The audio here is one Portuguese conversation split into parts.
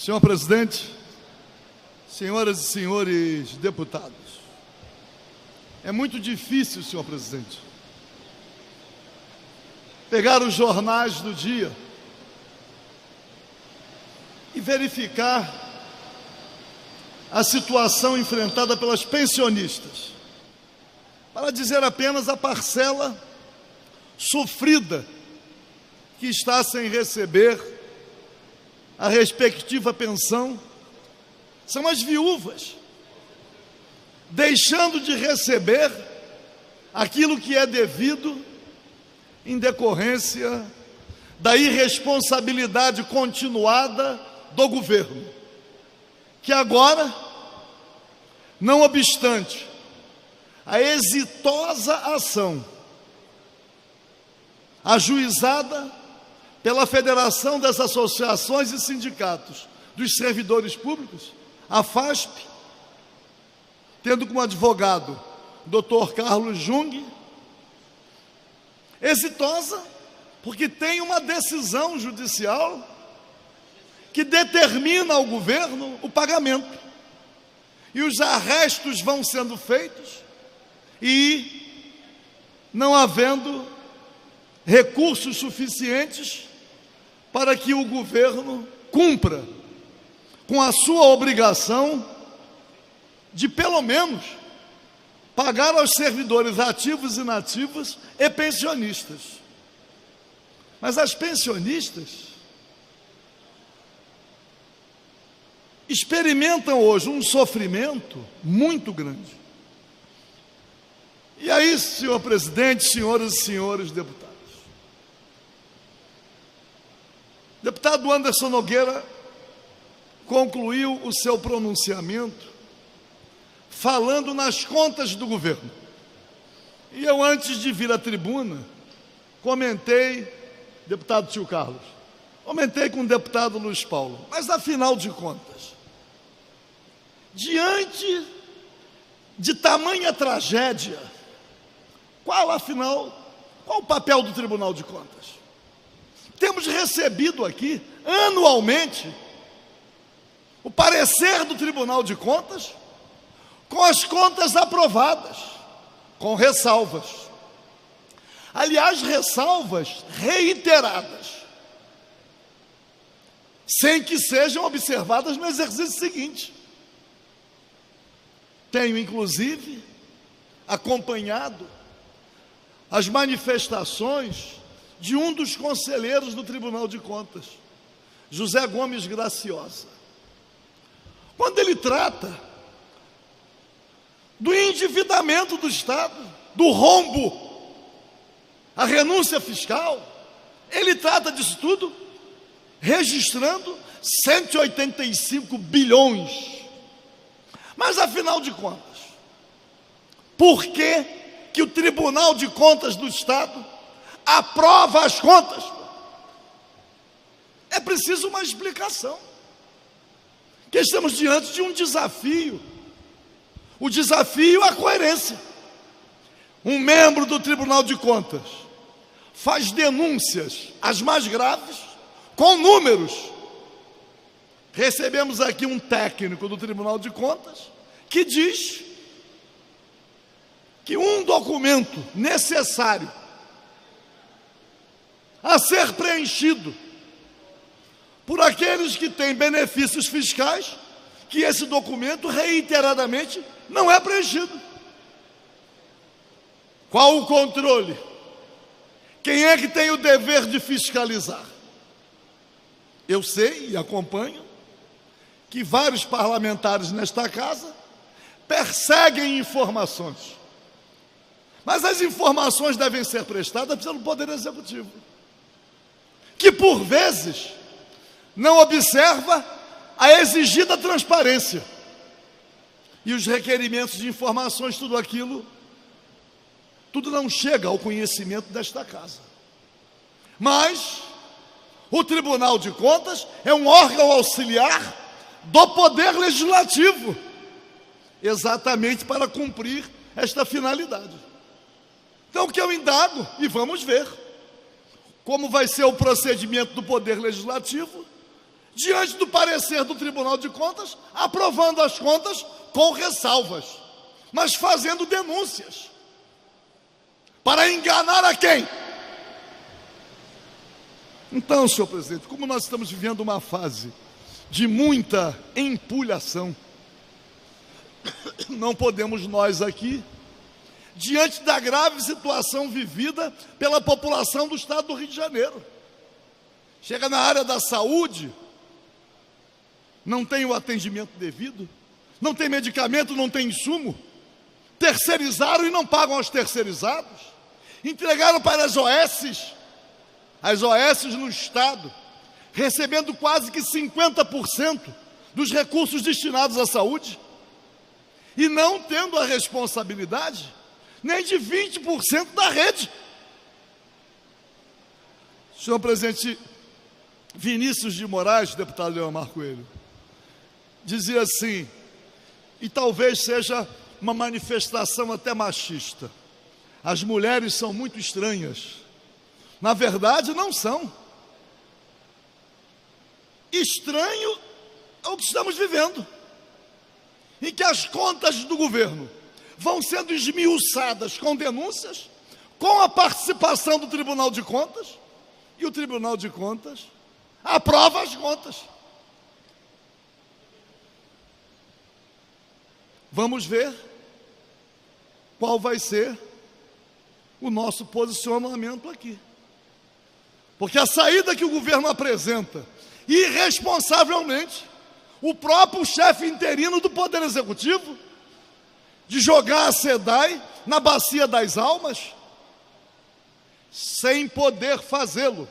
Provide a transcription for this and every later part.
Senhor presidente, senhoras e senhores deputados, é muito difícil, senhor presidente, pegar os jornais do dia e verificar a situação enfrentada pelas pensionistas, para dizer apenas a parcela sofrida que está sem receber a respectiva pensão. São as viúvas deixando de receber aquilo que é devido em decorrência da irresponsabilidade continuada do governo, que agora, não obstante a exitosa ação ajuizada pela Federação das Associações e Sindicatos dos Servidores Públicos, a FASP, tendo como advogado Dr. Carlos Jung, exitosa porque tem uma decisão judicial que determina ao governo o pagamento, e os arrestos vão sendo feitos e não havendo recursos suficientes para que o governo cumpra com a sua obrigação de, pelo menos, pagar aos servidores ativos, inativos e pensionistas. Mas as pensionistas experimentam hoje um sofrimento muito grande. E aí, senhor presidente, senhoras e senhores deputados, o deputado Anderson Nogueira concluiu o seu pronunciamento falando nas contas do governo. E eu, antes de vir à tribuna, comentei, deputado Tio Carlos, comentei com o deputado Luiz Paulo, mas afinal de contas, diante de tamanha tragédia, qual o papel do Tribunal de Contas? Temos recebido aqui, anualmente, o parecer do Tribunal de Contas com as contas aprovadas, com ressalvas. Aliás, ressalvas reiteradas, sem que sejam observadas no exercício seguinte. Tenho, inclusive, acompanhado as manifestações de um dos conselheiros do Tribunal de Contas, José Gomes Graciosa, quando ele trata do endividamento do Estado, do rombo, a renúncia fiscal, ele trata disso tudo registrando 185 bilhões. Mas, afinal de contas, por que o Tribunal de Contas do Estado aprova as contas? É preciso uma explicação, que estamos diante de um desafio. O desafio é a coerência. Um membro do Tribunal de Contas faz denúncias, as mais graves, com números. Recebemos aqui um técnico do Tribunal de Contas que diz que um documento necessário a ser preenchido por aqueles que têm benefícios fiscais, que esse documento reiteradamente não é preenchido. Qual o controle? Quem é que tem o dever de fiscalizar? Eu sei e acompanho que vários parlamentares nesta casa perseguem informações, mas as informações devem ser prestadas pelo Poder Executivo, que por vezes não observa a exigida transparência e os requerimentos de informações, tudo não chega ao conhecimento desta casa. Mas o Tribunal de Contas é um órgão auxiliar do Poder Legislativo, exatamente para cumprir esta finalidade. Então, o que eu indago, e vamos ver como vai ser o procedimento do Poder Legislativo, diante do parecer do Tribunal de Contas, aprovando as contas com ressalvas, mas fazendo denúncias. Para enganar a quem? Então, senhor presidente, como nós estamos vivendo uma fase de muita empulhação, não podemos nós aqui, diante da grave situação vivida pela população do estado do Rio de Janeiro. Chega na área da saúde, não tem o atendimento devido, não tem medicamento, não tem insumo, terceirizaram e não pagam aos terceirizados, entregaram para as OS no estado, recebendo quase que 50% dos recursos destinados à saúde, e não tendo a responsabilidade nem de 20% da rede. Senhor presidente, Vinícius de Moraes, deputado Leomar Coelho, dizia assim, e talvez seja uma manifestação até machista: as mulheres são muito estranhas. Na verdade, não são. Estranho é o que estamos vivendo, em que as contas do governo vão sendo esmiuçadas com denúncias, com a participação do Tribunal de Contas, e o Tribunal de Contas aprova as contas. Vamos ver qual vai ser o nosso posicionamento aqui. Porque a saída que o governo apresenta, irresponsavelmente, o próprio chefe interino do Poder Executivo, de jogar a SEDAI na bacia das almas, sem poder fazê-lo.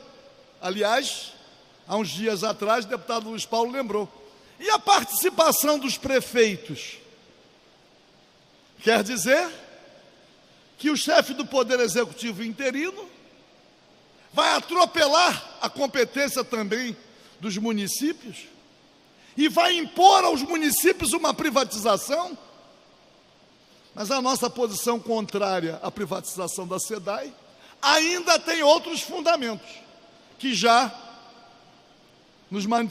Aliás, há uns dias atrás, o deputado Luiz Paulo lembrou. E a participação dos prefeitos? Quer dizer que o chefe do Poder Executivo interino vai atropelar a competência também dos municípios e vai impor aos municípios uma privatização. Mas a nossa posição contrária à privatização da SEDAI ainda tem outros fundamentos, que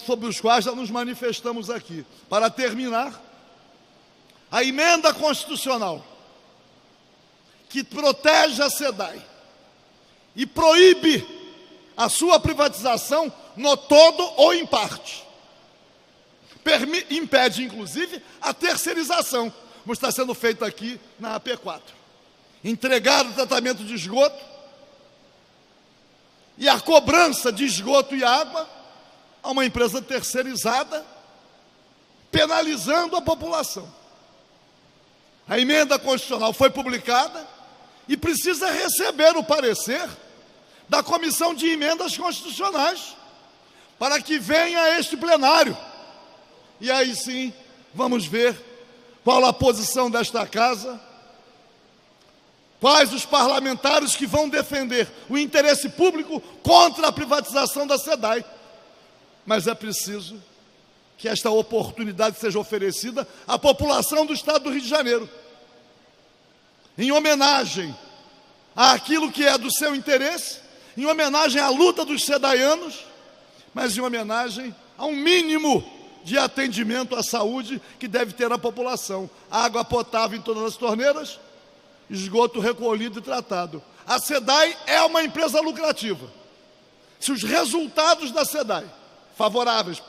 sobre os quais já nos manifestamos aqui. Para terminar, a emenda constitucional que protege a SEDAI e proíbe a sua privatização no todo ou em parte, impede inclusive a terceirização, como está sendo feito aqui na AP4. Entregar o tratamento de esgoto e a cobrança de esgoto e água a uma empresa terceirizada, penalizando a população. A emenda constitucional foi publicada e precisa receber o parecer da Comissão de Emendas Constitucionais, para que venha a este plenário. E aí sim, vamos ver qual a posição desta casa, quais os parlamentares que vão defender o interesse público contra a privatização da SEDAI. Mas é preciso que esta oportunidade seja oferecida à população do estado do Rio de Janeiro, em homenagem àquilo que é do seu interesse, em homenagem à luta dos sedaianos, mas em homenagem a um mínimo de atendimento à saúde que deve ter a população. Água potável em todas as torneiras, esgoto recolhido e tratado. A SEDAI é uma empresa lucrativa. Se os resultados da SEDAI favoráveis,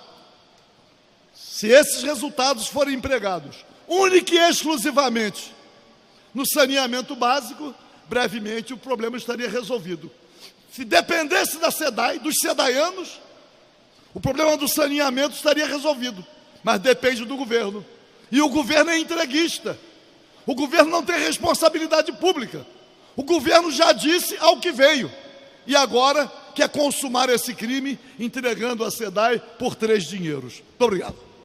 se esses resultados forem empregados única e exclusivamente no saneamento básico, brevemente o problema estaria resolvido. Se dependesse da SEDAI, dos sedaianos, o problema do saneamento estaria resolvido. Mas depende do governo. E o governo é entreguista. O governo não tem responsabilidade pública. O governo já disse ao que veio. E agora quer consumar esse crime entregando a SEDAI por 3 dinheiros. Muito obrigado.